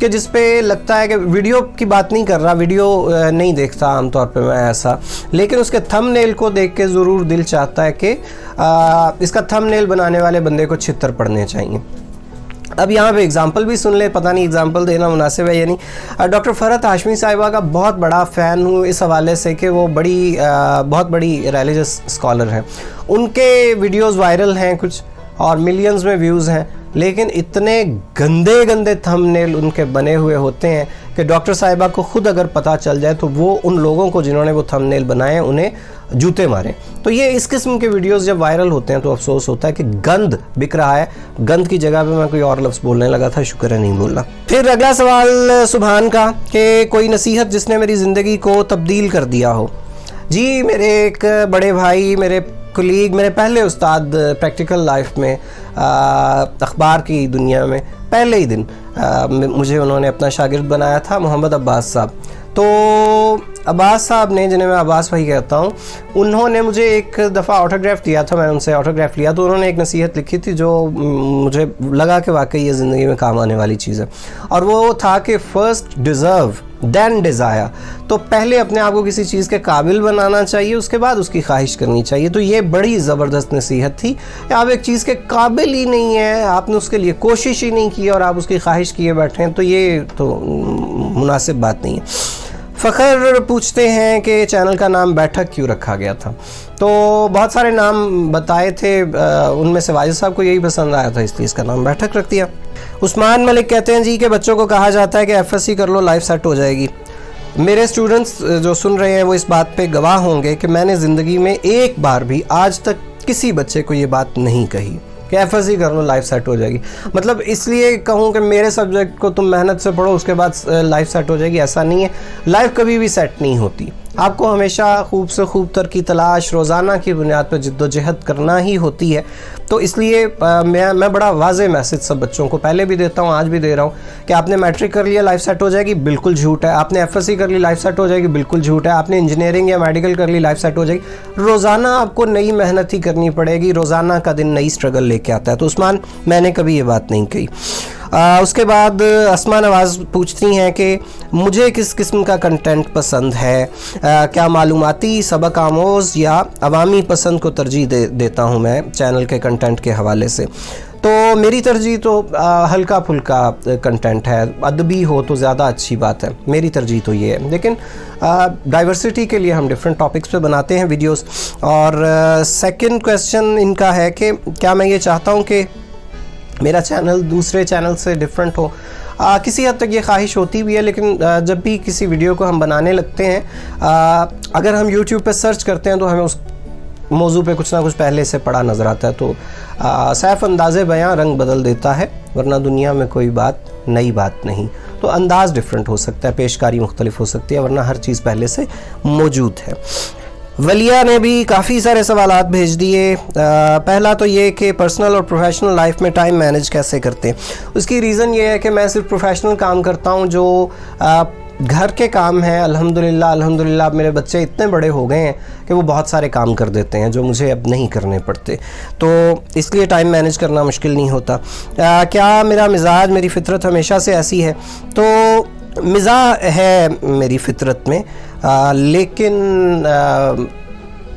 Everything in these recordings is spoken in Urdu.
کہ جس پہ لگتا ہے کہ ویڈیو کی بات نہیں کر رہا, ویڈیو نہیں دیکھتا عام طور پہ میں ایسا, لیکن اس کے تھم نیل کو دیکھ کے ضرور دل چاہتا ہے کہ اس کا تھم نیل بنانے والے بندے کو چھتر پڑنے چاہیے. اب یہاں پہ اگزامپل بھی سن لے, پتہ نہیں اگزامپل دینا مناسب ہے یا نہیں. ڈاکٹر فرحت ہاشمی صاحبہ کا بہت بڑا فین ہوں اس حوالے سے کہ وہ بہت بڑی ریلیجس اسکالر ہیں. ان کے ویڈیوز وائرل ہیں کچھ اور ملینز میں ویوز ہیں, لیکن اتنے گندے تھم نیل ان کے بنے ہوئے ہوتے ہیں کہ ڈاکٹر صاحبہ کو خود اگر پتہ چل جائے تو وہ ان لوگوں کو جنہوں نے وہ تھم نیل بنائے ہیں انہیں جوتے ماریں. تو یہ اس قسم کے ویڈیوز جب وائرل ہوتے ہیں تو افسوس ہوتا ہے کہ گند بک رہا ہے. گند کی جگہ پہ میں کوئی اور لفظ بولنے لگا تھا, شکر ہے نہیں بولنا. پھر اگلا سوال سبحان کا کہ کوئی نصیحت جس نے میری زندگی کو تبدیل کر دیا ہو. جی میرے ایک بڑے بھائی, میرے کولیگ, میرے پہلے استاد پریکٹیکل لائف میں, اخبار کی دنیا میں پہلے ہی دن مجھے انہوں نے اپنا شاگرد بنایا تھا, محمد عباس صاحب. تو عباس صاحب نے, جنہیں میں عباس بھائی کہتا ہوں, انہوں نے مجھے ایک دفعہ آٹوگراف دیا تھا. میں نے ان سے آٹوگراف لیا تو انہوں نے ایک نصیحت لکھی تھی جو مجھے لگا کہ واقعی یہ زندگی میں کام آنے والی چیز ہے, اور وہ تھا کہ فرسٹ ڈیزرو دین ڈیزائر. تو پہلے اپنے آپ کو کسی چیز کے قابل بنانا چاہیے, اس کے بعد اس کی خواہش کرنی چاہیے. تو یہ بڑی زبردست نصیحت تھی کہ آپ ایک چیز کے قابل ہی نہیں ہیں, آپ نے اس کے لیے کوشش ہی نہیں کی اور آپ اس کی خواہش کیے بیٹھے ہیں, تو یہ تو مناسب بات نہیں ہے. فخر پوچھتے ہیں کہ چینل کا نام بیٹھک کیوں رکھا گیا تھا. تو بہت سارے نام بتائے تھے, ان میں سے واجد صاحب کو یہی پسند آیا تھا, اس لیے اس کا نام بیٹھک رکھ دیا. عثمان ملک کہتے ہیں جی کہ بچوں کو کہا جاتا ہے کہ ایف ایس سی کر لو لائف سیٹ ہو جائے گی. میرے اسٹوڈنٹس جو سن رہے ہیں وہ اس بات پہ گواہ ہوں گے کہ میں نے زندگی میں ایک بار بھی آج تک کسی بچے کو یہ بات نہیں کہی کہ ایف ایس سی کر لو لائف سیٹ ہو جائے گی. مطلب اس لیے کہوں کہ میرے سبجیکٹ کو تم محنت سے پڑھو اس کے بعد لائف سیٹ ہو جائے گی, ایسا نہیں ہے. لائف کبھی بھی سیٹ نہیں ہوتی. آپ کو ہمیشہ خوب سے خوب تر کی تلاش روزانہ کی بنیاد پہ جد و جہد کرنا ہی ہوتی ہے. تو اس لیے میں بڑا واضح میسج سب بچوں کو پہلے بھی دیتا ہوں, آج بھی دے رہا ہوں کہ آپ نے میٹرک کر لیا لائف سیٹ ہو جائے گی, بالکل جھوٹ ہے. آپ نے ایف ایس سی کر لی لائف سیٹ ہو جائے گی, بالکل جھوٹ ہے. آپ نے انجینئرنگ یا میڈیکل کر لی لائف سیٹ ہو جائے گی. روزانہ آپ کو نئی محنت ہی کرنی پڑے گی, روزانہ کا دن نئی اسٹرگل لے کے آتا ہے. تو عثمان میں نے کبھی یہ بات نہیں کہی. اس کے بعد اسما نواز پوچھتی ہیں کہ مجھے کس قسم کا کنٹینٹ پسند ہے, کیا معلوماتی, سبق آموز یا عوامی پسند کو ترجیح دیتا ہوں میں چینل کے کنٹینٹ کے حوالے سے. تو میری ترجیح تو ہلکا پھلکا کنٹینٹ ہے, ادبی ہو تو زیادہ اچھی بات ہے, میری ترجیح تو یہ ہے. لیکن ڈائیورسٹی کے لیے ہم ڈفرینٹ ٹاپکس پہ بناتے ہیں ویڈیوز. اور سیکنڈ کویسچن ان کا ہے کہ کیا میں یہ چاہتا ہوں کہ میرا چینل دوسرے چینل سے ڈفرینٹ ہو. کسی حد تک یہ خواہش ہوتی بھی ہے, لیکن جب بھی کسی ویڈیو کو ہم بنانے لگتے ہیں, اگر ہم یوٹیوب پہ سرچ کرتے ہیں تو ہمیں اس موضوع پہ کچھ نہ کچھ پہلے سے پڑا نظر آتا ہے. تو صرف انداز بیاں رنگ بدل دیتا ہے, ورنہ دنیا میں کوئی بات نئی بات نہیں. تو انداز ڈفرینٹ ہو سکتا ہے, پیشکاری مختلف ہو سکتی ہے, ورنہ ہر چیز پہلے سے موجود ہے. ولیہ نے بھی کافی سارے سوالات بھیج دیے. پہلا تو یہ کہ پرسنل اور پروفیشنل لائف میں ٹائم مینیج کیسے کرتے ہیں. اس کی ریزن یہ ہے کہ میں صرف پروفیشنل کام کرتا ہوں, جو گھر کے کام ہیں. الحمدللہ اب میرے بچے اتنے بڑے ہو گئے ہیں کہ وہ بہت سارے کام کر دیتے ہیں جو مجھے اب نہیں کرنے پڑتے, تو اس لیے ٹائم مینیج کرنا مشکل نہیں ہوتا. کیا میرا مزاج, میری فطرت ہمیشہ سے ایسی ہے؟ تو مزاج ہے میری فطرت میں, لیکن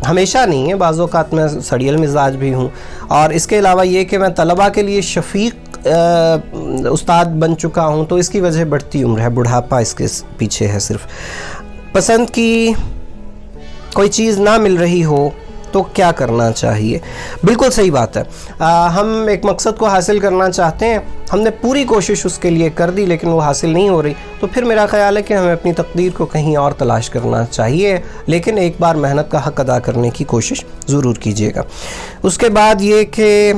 ہمیشہ نہیں ہے. بعض اوقات میں سڑیل مزاج بھی ہوں. اور اس کے علاوہ یہ کہ میں طلباء کے لیے شفیق استاد بن چکا ہوں, تو اس کی وجہ بڑھتی عمر ہے, بڑھاپا اس کے پیچھے ہے. صرف پسند کی کوئی چیز نہ مل رہی ہو تو کیا کرنا چاہیے؟ بالکل صحیح بات ہے. ہم ایک مقصد کو حاصل کرنا چاہتے ہیں, ہم نے پوری کوشش اس کے لیے کر دی لیکن وہ حاصل نہیں ہو رہی, تو پھر میرا خیال ہے کہ ہمیں اپنی تقدیر کو کہیں اور تلاش کرنا چاہیے, لیکن ایک بار محنت کا حق ادا کرنے کی کوشش ضرور کیجیے گا. اس کے بعد یہ کہ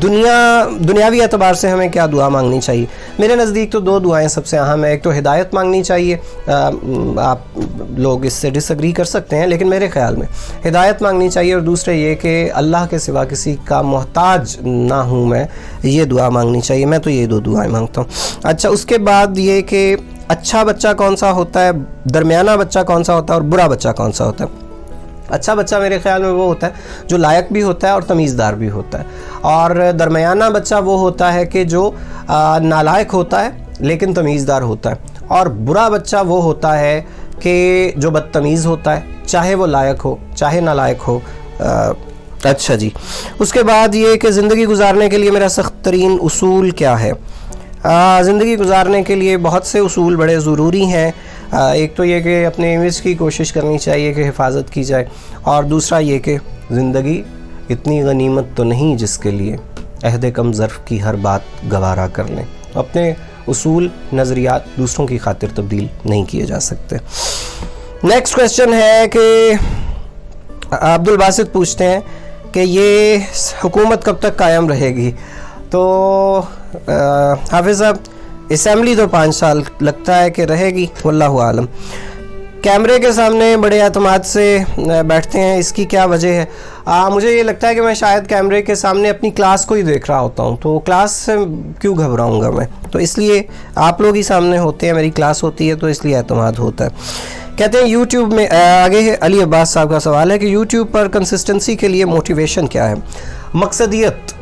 دنیاوی اعتبار سے ہمیں کیا دعا مانگنی چاہیے. میرے نزدیک تو دو دعائیں سب سے اہم ہیں. ایک تو ہدایت مانگنی چاہیے, آپ لوگ اس سے ڈس ایگری کر سکتے ہیں, لیکن میرے خیال میں ہدایت مانگنی چاہیے. اور دوسرے یہ کہ اللہ کے سوا کسی کا محتاج نہ ہوں میں, یہ دعا مانگنی چاہیے. میں تو یہ دو دعائیں مانگتا ہوں. اچھا, اس کے بعد یہ کہ اچھا بچہ کون سا ہوتا ہے, درمیانہ بچہ کون سا ہوتا ہے, اور برا بچہ کون سا ہوتا ہے. اچھا بچہ میرے خیال میں وہ ہوتا ہے جو لائق بھی ہوتا ہے اور تمیزدار بھی ہوتا ہے, اور درمیانہ بچہ وہ ہوتا ہے کہ جو نالائق ہوتا ہے لیکن تمیزدار ہوتا ہے. اور برا بچہ وہ ہوتا ہے کہ جو بدتمیز ہوتا ہے, چاہے وہ لائق ہو چاہے نالائق ہو. اچھا جی, اس کے بعد یہ کہ زندگی گزارنے کے لیے میرا سخت ترین اصول کیا ہے؟ زندگی گزارنے کے لیے بہت سے اصول بڑے ضروری ہیں. ایک تو یہ کہ اپنے امیج کی کوشش کرنی چاہیے کہ حفاظت کی جائے, اور دوسرا یہ کہ زندگی اتنی غنیمت تو نہیں جس کے لیے عہد کم ظرف کی ہر بات گوارا کر لیں. اپنے اصول نظریات دوسروں کی خاطر تبدیل نہیں کیے جا سکتے. نیکسٹ کویسچن ہے کہ عبد الباسط پوچھتے ہیں کہ یہ حکومت کب تک قائم رہے گی؟ تو حافظ صاحب, اسمبلی تو 5 سال لگتا ہے کہ رہے گی, واللہ عالم. کیمرے کے سامنے بڑے اعتماد سے بیٹھتے ہیں, اس کی کیا وجہ ہے؟ مجھے یہ لگتا ہے کہ میں شاید کیمرے کے سامنے اپنی کلاس کو ہی دیکھ رہا ہوتا ہوں, تو کلاس سے کیوں گھبراؤں گا میں؟ تو اس لیے آپ لوگ ہی سامنے ہوتے ہیں, میری کلاس ہوتی ہے, تو اس لیے اعتماد ہوتا ہے. کہتے ہیں یوٹیوب میں, آگے علی عباس صاحب کا سوال ہے کہ یوٹیوب پر کنسسٹنسی کے لیے موٹیویشن کیا ہے؟ مقصدیت.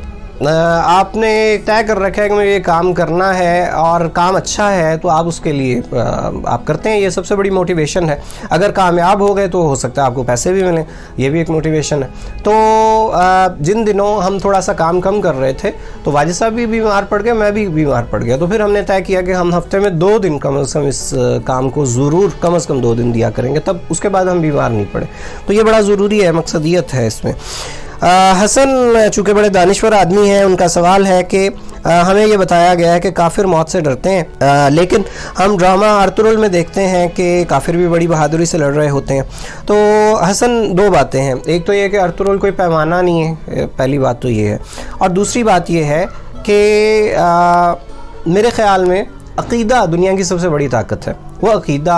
آپ نے طے کر رکھا ہے کہ مجھے یہ کام کرنا ہے اور کام اچھا ہے, تو آپ اس کے لیے آپ کرتے ہیں, یہ سب سے بڑی موٹیویشن ہے. اگر کامیاب ہو گئے تو ہو سکتا ہے آپ کو پیسے بھی ملیں, یہ بھی ایک موٹیویشن ہے. تو جن دنوں ہم تھوڑا سا کام کم کر رہے تھے تو واجد صاحب بھی بیمار پڑ گئے, میں بھی بیمار پڑ گیا, تو پھر ہم نے طے کیا کہ ہم ہفتے میں 2 دن کم از کم اس کام کو ضرور کم از کم 2 دن دیا کریں گے, تب اس کے بعد ہم بیمار نہیں پڑے. تو یہ بڑا ضروری ہے, مقصدیت ہے اس میں. حسن چونکہ بڑے دانشور آدمی ہیں, ان کا سوال ہے کہ ہمیں یہ بتایا گیا ہے کہ کافر موت سے ڈرتے ہیں, لیکن ہم ڈرامہ ارطغرل میں دیکھتے ہیں کہ کافر بھی بڑی بہادری سے لڑ رہے ہوتے ہیں. تو حسن 2 باتیں ہیں, ایک تو یہ کہ ارطغرل کوئی پیمانہ نہیں ہے, پہلی بات تو یہ ہے, اور دوسری بات یہ ہے کہ میرے خیال میں عقیدہ دنیا کی سب سے بڑی طاقت ہے. وہ عقیدہ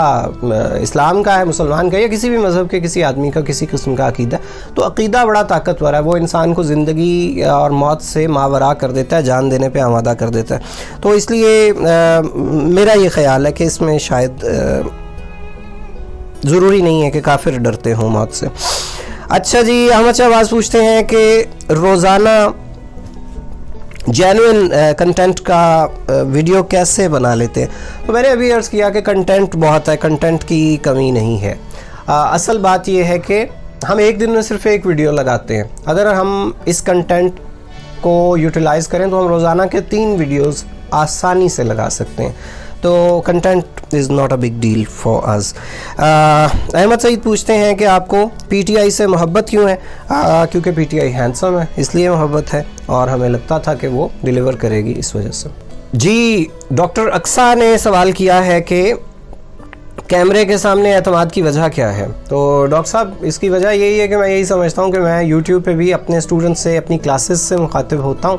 اسلام کا ہے, مسلمان کا, یا کسی بھی مذہب کے کسی آدمی کا کسی قسم کا عقیدہ, تو عقیدہ بڑا طاقتور ہے. وہ انسان کو زندگی اور موت سے ماورا کر دیتا ہے, جان دینے پہ آمادہ کر دیتا ہے. تو اس لیے میرا یہ خیال ہے کہ اس میں شاید ضروری نہیں ہے کہ کافر ڈرتے ہوں موت سے. اچھا جی, احمد شہباز پوچھتے ہیں کہ روزانہ جینوئن کنٹینٹ کا ویڈیو کیسے بنا لیتے ہیں؟ تو میں نے ابھی عرض کیا کہ کنٹینٹ بہت ہے, کنٹینٹ کی کمی نہیں ہے. اصل بات یہ ہے کہ ہم ایک دن میں صرف ایک ویڈیو لگاتے ہیں. اگر ہم اس کنٹینٹ کو یوٹیلائز کریں تو ہم روزانہ کے 3 ویڈیوز آسانی سے لگا سکتے ہیں. تو content is not a big deal for us. Ahmed Saeed پوچھتے ہیں کہ آپ کو پی ٹی آئی سے محبت کیوں ہے؟ کیونکہ پی ٹی آئی ہینڈسم ہے, اس لیے محبت ہے, اور ہمیں لگتا تھا کہ وہ ڈیلیور کرے گی, اس وجہ سے. جی, ڈاکٹر اقصا نے سوال کیا ہے کہ کیمرے کے سامنے اعتماد کی وجہ کیا ہے؟ تو ڈاکٹر صاحب, اس کی وجہ یہی ہے کہ میں یہی سمجھتا ہوں کہ میں یوٹیوب پہ بھی اپنے اسٹوڈنٹ سے, اپنی کلاسز سے مخاطب ہوتا ہوں,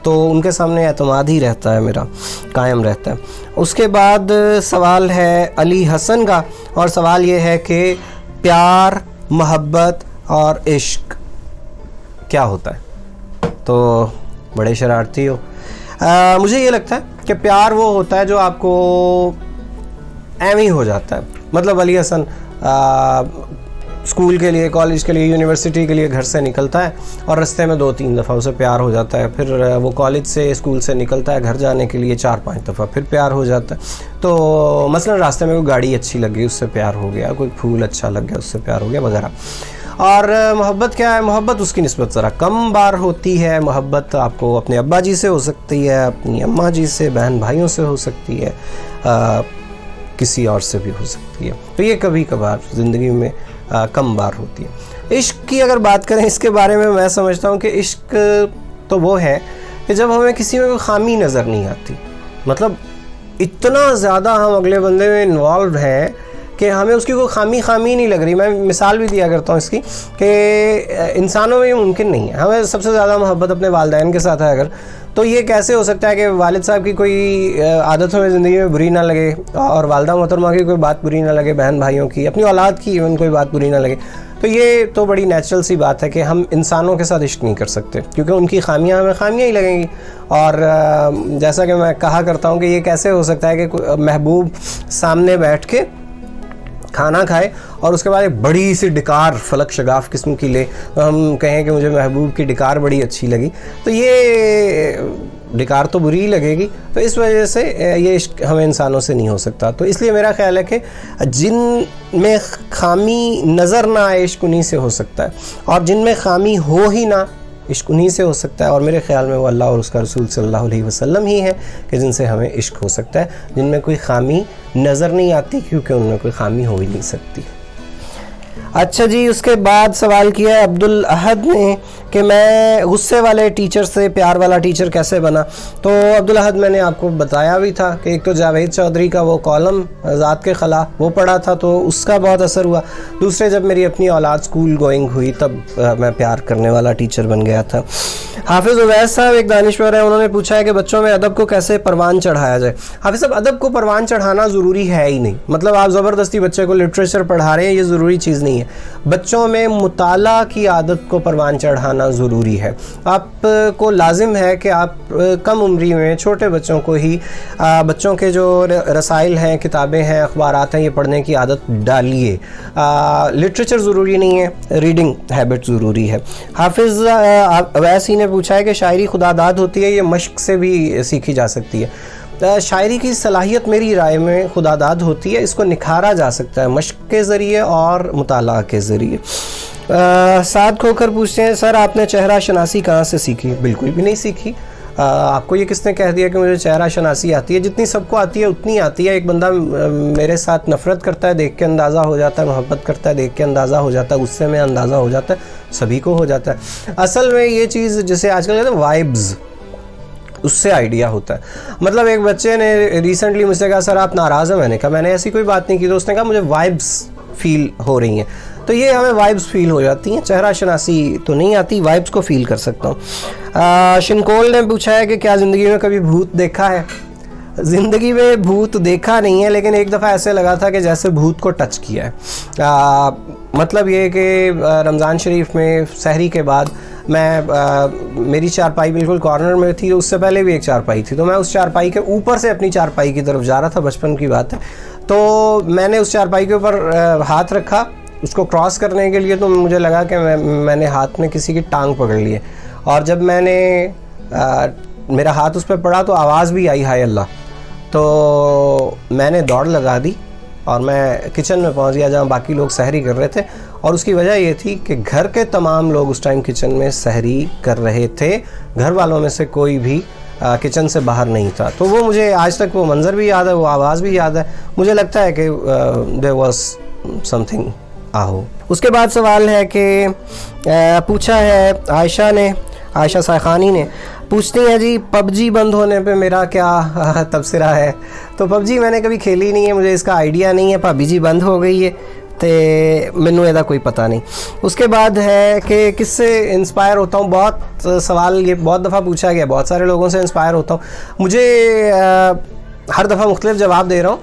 تو ان کے سامنے اعتماد ہی رہتا ہے, میرا قائم رہتا ہے. اس کے بعد سوال ہے علی حسن کا, اور سوال یہ ہے کہ پیار, محبت اور عشق کیا ہوتا ہے؟ تو بڑے شرارتی ہو. مجھے یہ لگتا ہے کہ پیار وہ ہوتا ہے جو آپ کو ایم ہی ہو جاتا ہے. مطلب علی حسن اسکول کے لیے, کالج کے لیے, یونیورسٹی کے لیے گھر سے نکلتا ہے اور رستے میں 2-3 دفعہ اسے پیار ہو جاتا ہے. پھر وہ کالج سے, اسکول سے نکلتا ہے گھر جانے کے لیے 4-5 دفعہ, پھر پیار ہو جاتا ہے. تو مثلا راستے میں کوئی گاڑی اچھی لگ گئی, اس سے پیار ہو گیا, کوئی پھول اچھا لگ گیا, اس سے پیار ہو گیا, وغیرہ. اور محبت کیا ہے؟ محبت اس کی نسبت ذرا کم بار ہوتی ہے. محبت آپ کو اپنے ابا جی سے ہو سکتی ہے, اپنی اماں جی سے, بہن بھائیوں سے ہو سکتی ہے, کسی اور سے بھی ہو سکتی ہے. تو یہ کبھی کبھار زندگی میں کم بار ہوتی ہے. عشق کی اگر بات کریں, اس کے بارے میں سمجھتا ہوں کہ عشق تو وہ ہے کہ جب ہمیں کسی میں کوئی خامی نظر نہیں آتی. مطلب اتنا زیادہ ہم اگلے بندے میں انوالوڈ ہیں کہ ہمیں اس کی کوئی خامی نہیں لگ رہی. میں مثال بھی دیا کرتا ہوں اس کی کہ انسانوں میں یہ ممکن نہیں ہے. ہمیں سب سے زیادہ محبت اپنے والدین کے ساتھ ہے اگر, تو یہ کیسے ہو سکتا ہے کہ والد صاحب کی کوئی عادت ہمیں زندگی میں بری نہ لگے, اور والدہ محترمہ کی کوئی بات بری نہ لگے, بہن بھائیوں کی, اپنی اولاد کی ایون کوئی بات بری نہ لگے. تو یہ تو بڑی نیچرل سی بات ہے کہ ہم انسانوں کے ساتھ عشق نہیں کر سکتے, کیونکہ ان کی خامیاں ہمیں خامیاں ہی لگیں گی. اور جیسا کہ میں کہا کرتا ہوں کہ یہ کیسے ہو سکتا ہے کہ محبوب سامنے بیٹھ کے کھانا کھائے اور اس کے بعد ایک بڑی سی ڈکار فلک شگاف قسم کی لے, تو ہم کہیں کہ مجھے محبوب کی ڈکار بڑی اچھی لگی. تو یہ ڈکار تو بری ہی لگے گی. تو اس وجہ سے یہ عشق ہمیں انسانوں سے نہیں ہو سکتا. تو اس لیے میرا خیال ہے کہ جن میں خامی نظر نہ آئے عشق انہی سے ہو سکتا ہے, اور جن میں خامی ہو ہی نہ عشق انہی سے ہو سکتا ہے. اور میرے خیال میں وہ اللہ اور اس کا رسول صلی اللہ علیہ وسلم ہی ہیں کہ جن سے ہمیں عشق ہو سکتا ہے, جن میں کوئی خامی نظر نہیں آتی, کیونکہ ان میں کوئی خامی ہو ہی نہیں سکتی. اچھا جی, اس کے بعد سوال کیا ہے عبد الاحد نے کہ میں غصے والے ٹیچر سے پیار والا ٹیچر کیسے بنا. تو عبد الاحد میں نے آپ کو بتایا بھی تھا کہ ایک تو جاوید چودھری کا وہ کالم ذات کے خلا وہ پڑھا تھا تو اس کا بہت اثر ہوا. دوسرے جب میری اپنی اولاد اسکول گوئنگ ہوئی تب میں پیار کرنے والا ٹیچر بن گیا تھا. حافظ عویس صاحب ایک دانشور ہیں, انہوں نے پوچھا ہے کہ بچوں میں ادب کو کیسے پروان چڑھایا جائے. حافظ صاحب ادب کو پروان چڑھانا ضروری ہے ہی نہیں, مطلب آپ زبردستی بچے کو لٹریچر پڑھا رہے ہیں, یہ ضروری چیز نہیں ہے. بچوں میں مطالعہ کی عادت کو پروان چڑھانا ضروری ہے. آپ کو لازم ہے کہ آپ کم عمری میں چھوٹے بچوں کو ہی بچوں کے جو رسائل ہیں, کتابیں ہیں, اخبارات ہیں, یہ پڑھنے کی عادت ڈالیے. لٹریچر ضروری نہیں ہے, ریڈنگ ہیبٹ ضروری ہے. حافظ اویسی نے پوچھا ہے کہ شاعری خداداد ہوتی ہے, یہ مشق سے بھی سیکھی جا سکتی ہے. شاعری کی صلاحیت میری رائے میں خداداد ہوتی ہے, اس کو نکھارا جا سکتا ہے مشق کے ذریعے اور مطالعہ کے ذریعے. سعد کھوکر پوچھتے ہیں سر آپ نے چہرہ شناسی کہاں سے سیکھی. بالکل بھی نہیں سیکھی. آپ کو یہ کس نے کہہ دیا کہ مجھے چہرہ شناسی آتی ہے؟ جتنی سب کو آتی ہے اتنی آتی ہے. ایک بندہ میرے ساتھ نفرت کرتا ہے دیکھ کے اندازہ ہو جاتا ہے, محبت کرتا ہے دیکھ کے اندازہ ہو جاتا ہے, غصے میں اندازہ ہو جاتا ہے, سبھی کو ہو جاتا ہے. اصل میں یہ چیز جسے آج کل کہتے ہیں وائبز, اس سے آئیڈیا ہوتا ہے. مطلب ایک بچے نے ریسنٹلی مجھ سے کہا سر آپ ناراض ہیں. میں نے کہا میں نے ایسی کوئی بات نہیں کی. تو اس نے کہا مجھے وائبز فیل ہو رہی ہیں. تو یہ ہمیں وائبز فیل ہو جاتی ہیں, چہرہ شناسی تو نہیں آتی, وائبز کو فیل کر سکتا ہوں. شنکول نے پوچھا ہے کہ کیا زندگی میں کبھی بھوت دیکھا ہے. زندگی میں بھوت دیکھا نہیں ہے, لیکن ایک دفعہ ایسے لگا تھا کہ جیسے بھوت کو ٹچ کیا ہے. مطلب یہ کہ رمضان شریف میں سحری کے بعد میں میری چارپائی بالکل کارنر میں تھی, اس سے پہلے بھی ایک چارپائی تھی, تو میں اس چارپائی کے اوپر سے اپنی چارپائی کی طرف جا رہا تھا, بچپن کی بات ہے. تو میں نے اس چارپائی کے اوپر ہاتھ رکھا اس کو کراس کرنے کے لیے, تو مجھے لگا کہ میں نے ہاتھ میں کسی کی ٹانگ پکڑ لی ہے. اور جب میں نے میرا ہاتھ اس پہ پڑا تو آواز بھی آئی ہائے اللہ. تو میں نے دوڑ لگا دی اور میں کچن میں پہنچ گیا جہاں باقی لوگ سحری کر رہے تھے. اور اس کی وجہ یہ تھی کہ گھر کے تمام لوگ اس ٹائم کچن میں سحری کر رہے تھے, گھر والوں میں سے کوئی بھی کچن سے باہر نہیں تھا. تو وہ مجھے آج تک وہ منظر بھی یاد ہے, وہ آواز بھی یاد ہے. مجھے لگتا ہے کہ there was something آہو. اس کے بعد سوال ہے کہ پوچھا ہے عائشہ سائخانی نے, پوچھتی ہیں جی پب جی بند ہونے پہ میرا کیا تبصرہ ہے. تو پب جی میں نے کبھی کھیلی نہیں ہے, مجھے اس کا آئیڈیا نہیں ہے. پب جی بند ہو گئی ہے تے مینوں یہ کوئی پتہ نہیں. اس کے بعد ہے کہ کس سے انسپائر ہوتا ہوں. بہت سوال یہ بہت دفعہ پوچھا گیا, بہت سارے لوگوں سے انسپائر ہوتا ہوں. مجھے ہر دفعہ مختلف جواب دے رہا ہوں.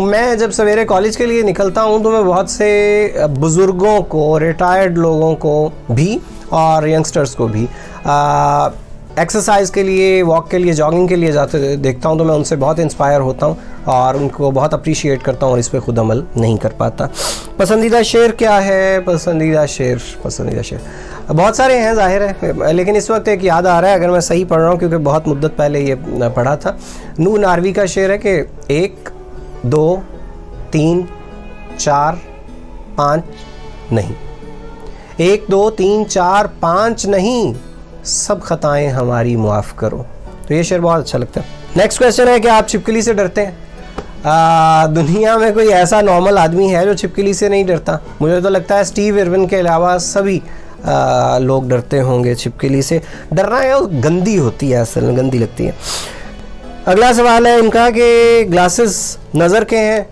میں جب سویرے کالج کے لیے نکلتا ہوں تو میں بہت سے بزرگوں کو, ریٹائرڈ لوگوں کو بھی اور ینگسٹرز کو بھی ایکسرسائز کے لیے, واک کے لیے, جاگنگ کے لیے جاتے دیکھتا ہوں. تو میں ان سے بہت انسپائر ہوتا ہوں اور ان کو بہت اپریشیٹ کرتا ہوں, اور اس پہ خود عمل نہیں کر پاتا. پسندیدہ شعر کیا ہے؟ پسندیدہ شعر بہت سارے ہیں ظاہر ہے, لیکن اس وقت ایک یاد آ رہا ہے اگر میں صحیح پڑھ رہا ہوں, کیونکہ بہت مدت پہلے یہ پڑھا تھا. نور ناروی کا شعر ہے کہ 1 2 3 4 5 نہیں, 1 2 3 4 5 نہیں, سب خطائیں ہماری معاف کرو. تو یہ شعر بہت اچھا لگتا ہے. نیکسٹ کویسچن ہے کہ آپ چھپکلی سے ڈرتے ہیں؟ دنیا میں کوئی ایسا نارمل آدمی ہے جو چھپکلی سے نہیں ڈرتا؟ مجھے تو لگتا ہے اسٹیو ایرون کے علاوہ سبھی لوگ ڈرتے ہوں گے چھپکلی سے. ڈرنا ہے گندی ہوتی ہے, اصل میں گندی لگتی ہے. اگلا سوال ہے ان کا کہ گلاسز نظر کے ہیں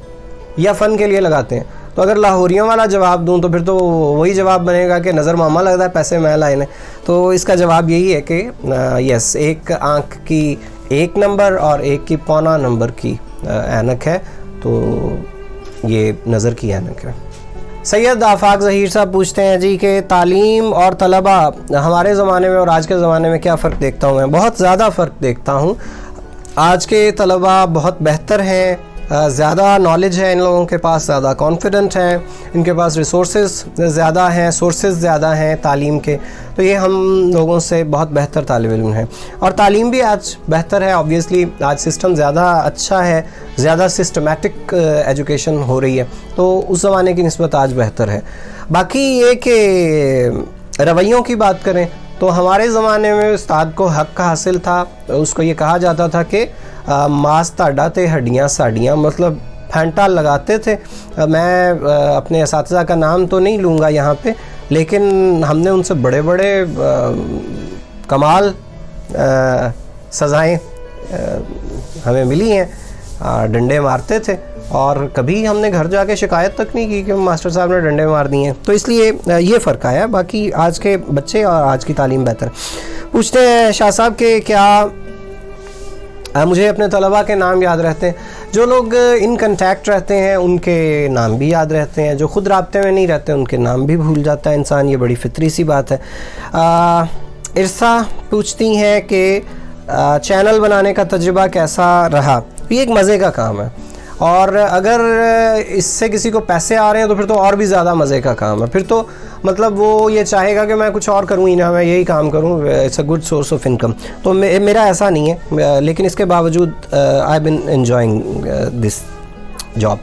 یا فن کے لیے لگاتے ہیں؟ تو اگر لاہوریوں والا جواب دوں تو پھر تو وہی جواب بنے گا کہ نظر ماما لگتا ہے پیسے میں لائے نے. تو اس کا جواب یہی ہے کہ یس, ایک آنکھ کی 1 نمبر اور 1 کی 1.25 نمبر کی اینک ہے, تو یہ نظر کی اینک ہے. سید آفاق ظہیر صاحب پوچھتے ہیں جی کہ تعلیم اور طلبہ ہمارے زمانے میں اور آج کے زمانے میں کیا فرق دیکھتا ہوں میں؟ بہت زیادہ فرق دیکھتا ہوں. آج کے طلبہ بہت بہتر ہیں زیادہ نالج ہے ان لوگوں کے پاس, زیادہ کانفیڈنٹ ہیں, ان کے پاس ریسورسز زیادہ ہیں, سورسز زیادہ ہیں تعلیم کے, تو یہ ہم لوگوں سے بہت بہتر طالب علم ہیں. اور تعلیم بھی آج بہتر ہے, آبویسلی آج سسٹم زیادہ اچھا ہے, زیادہ سسٹمیٹک ایجوکیشن ہو رہی ہے, تو اس زمانے کی نسبت آج بہتر ہے. باقی یہ کہ رویوں کی بات کریں تو ہمارے زمانے میں استاد کو حق کا حاصل تھا, اس کو یہ کہا جاتا تھا کہ ماس تاڈا تے ہڈیاں ساڈیاں, مطلب پھینٹا لگاتے تھے. میں اپنے اساتذہ کا نام تو نہیں لوں گا یہاں پہ, لیکن ہم نے ان سے بڑے بڑے کمال سزائیں ہمیں ملی ہیں. ڈنڈے مارتے تھے اور کبھی ہم نے گھر جا کے شکایت تک نہیں کی کہ ماسٹر صاحب نے ڈنڈے مار دیے ہیں. تو اس لیے یہ فرق آیا. باقی آج کے بچے اور آج کی تعلیم بہتر. پوچھتے ہیں شاہ صاحب کہ کیا مجھے اپنے طلباء کے نام یاد رہتے ہیں؟ جو لوگ ان کنٹیکٹ رہتے ہیں ان کے نام بھی یاد رہتے ہیں, جو خود رابطے میں نہیں رہتے ان کے نام بھی بھول جاتا ہے انسان, یہ بڑی فطری سی بات ہے. ارسا پوچھتی ہیں کہ چینل بنانے کا تجربہ کیسا رہا؟ یہ ایک مزے کا کام ہے, اور اگر اس سے کسی کو پیسے آ رہے ہیں تو پھر تو اور بھی زیادہ مزے کا کام ہے. پھر تو مطلب وہ یہ چاہے گا کہ میں کچھ اور کروں ہی نہ, میں یہی کام کروں, it's a good source of income. تو میرا ایسا نہیں ہے, لیکن اس کے باوجود آئی بین انجوائنگ دس جاب.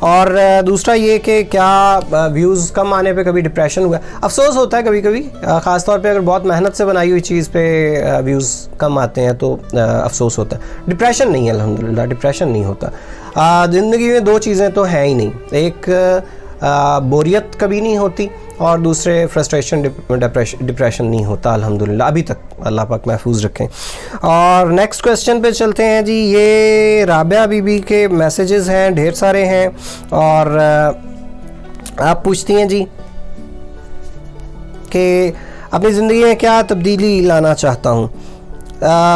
اور دوسرا یہ کہ کیا ویوز کم آنے پہ کبھی ڈپریشن ہوا؟ افسوس ہوتا ہے کبھی کبھی, خاص طور پہ اگر بہت محنت سے بنائی ہوئی چیز پہ ویوز کم آتے ہیں تو افسوس ہوتا ہے. ڈپریشن نہیں ہے الحمدللہ, ڈپریشن نہیں ہوتا. زندگی میں دو چیزیں تو ہیں ہی نہیں, ایک بوریت کبھی نہیں ہوتی, اور دوسرے فرسٹریشن ڈپریشن نہیں ہوتا الحمدللہ ابھی تک, اللہ پاک محفوظ رکھیں. اور نیکسٹ کویسچن پہ چلتے ہیں جی. یہ رابعہ بی بی کے میسیجز ہیں, ڈھیر سارے ہیں, اور آپ پوچھتی ہیں جی کہ اپنی زندگی میں کیا تبدیلی لانا چاہتا ہوں.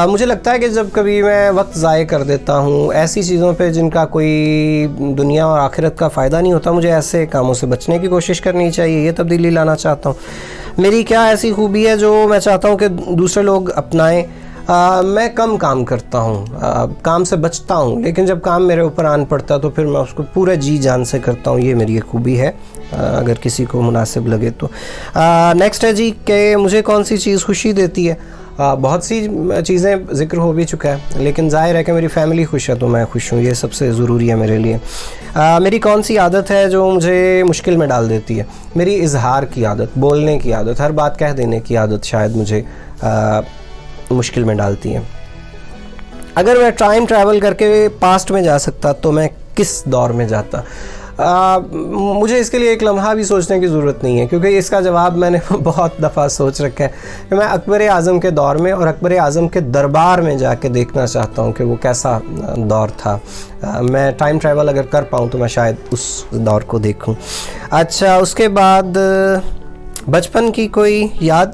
مجھے لگتا ہے کہ جب کبھی میں وقت ضائع کر دیتا ہوں ایسی چیزوں پہ جن کا کوئی دنیا اور آخرت کا فائدہ نہیں ہوتا, مجھے ایسے کاموں سے بچنے کی کوشش کرنی چاہیے. یہ تبدیلی لانا چاہتا ہوں. میری کیا ایسی خوبی ہے جو میں چاہتا ہوں کہ دوسرے لوگ اپنائیں؟ میں کم کام کرتا ہوں, کام سے بچتا ہوں, لیکن جب کام میرے اوپر آن پڑتا ہے تو پھر میں اس کو پورے جی جان سے کرتا ہوں. یہ میری ایک خوبی ہے, اگر کسی کو مناسب لگے تو. نیکسٹ ہے جی کہ مجھے کون سی چیز خوشی دیتی ہے؟ بہت سی چیزیں ذکر ہو بھی چکا ہے, لیکن ظاہر ہے کہ میری فیملی خوش ہے تو میں خوش ہوں, یہ سب سے ضروری ہے میرے لیے. میری کون سی عادت ہے جو مجھے مشکل میں ڈال دیتی ہے؟ میری اظہار کی عادت, بولنے کی عادت, ہر بات کہہ دینے کی عادت شاید مجھے مشکل میں ڈالتی ہے. اگر میں ٹائم ٹریول کر کے پاسٹ میں جا سکتا تو میں کس دور میں جاتا؟ مجھے اس کے لیے ایک لمحہ بھی سوچنے کی ضرورت نہیں ہے, کیونکہ اس کا جواب میں نے بہت دفعہ سوچ رکھا ہے کہ میں اکبر اعظم کے دور میں اور اکبر اعظم کے دربار میں جا کے دیکھنا چاہتا ہوں کہ وہ کیسا دور تھا. میں ٹائم ٹریول اگر کر پاؤں تو میں شاید اس دور کو دیکھوں. اچھا, اس کے بعد بچپن کی کوئی یاد؟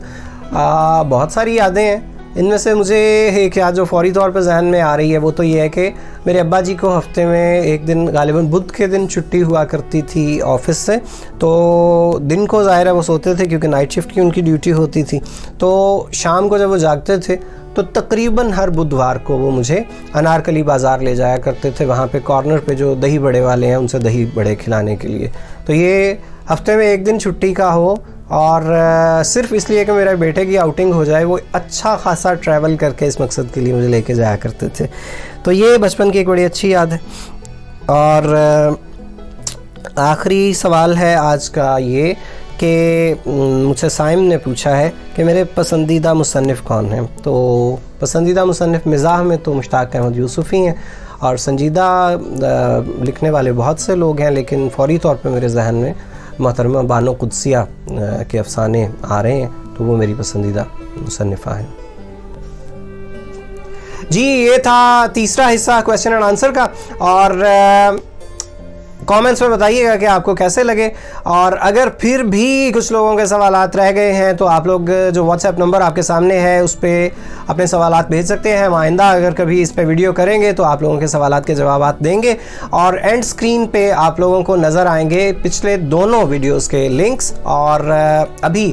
بہت ساری یادیں ہیں. ان میں سے مجھے ایک یاد جو فوری طور پہ ذہن میں آ رہی ہے وہ تو یہ ہے کہ میرے ابا جی کو ہفتے میں ایک دن, غالباً بدھ کے دن چھٹی ہوا کرتی تھی آفس سے, تو دن کو ظاہر ہے وہ سوتے تھے کیونکہ نائٹ شفٹ کی ان کی ڈیوٹی ہوتی تھی. تو شام کو جب وہ جاگتے تھے تو تقریباً ہر بدھوار کو وہ مجھے انارکلی بازار لے جایا کرتے تھے, وہاں پہ کارنر پہ جو دہی بڑے والے ہیں ان سے دہی بڑے کھلانے کے لیے. تو یہ ہفتے میں ایک دن چھٹی کا ہو, اور صرف اس لیے کہ میرے بیٹے کی آؤٹنگ ہو جائے, وہ اچھا خاصا ٹریول کر کے اس مقصد کے لیے مجھے لے کے جایا کرتے تھے. تو یہ بچپن کی ایک بڑی اچھی یاد ہے. اور آخری سوال ہے آج کا یہ کہ مجھ سے سائم نے پوچھا ہے کہ میرے پسندیدہ مصنف کون ہیں. تو پسندیدہ مصنف مزاح میں تو مشتاق احمد یوسف ہی ہیں, اور سنجیدہ لکھنے والے بہت سے لوگ ہیں, لیکن فوری طور پہ میرے ذہن میں محترمہ بانو قدسیہ کے افسانے آ رہے ہیں, تو وہ میری پسندیدہ مصنفہ ہیں. جی یہ تھا تیسرا حصہ کویسچن اینڈ آنسر کا, اور کامنٹس میں بتائیے گا کہ آپ کو کیسے لگے. اور اگر پھر بھی کچھ لوگوں کے سوالات رہ گئے ہیں تو آپ لوگ جو واٹس ایپ نمبر آپ کے سامنے ہے اس پہ اپنے سوالات بھیج سکتے ہیں. آئندہ اگر کبھی اس پہ ویڈیو کریں گے تو آپ لوگوں کے سوالات کے جوابات دیں گے, اور اینڈ اسکرین پہ آپ لوگوں کو نظر آئیں گے پچھلے دونوں ویڈیوز کے لنکس. اور ابھی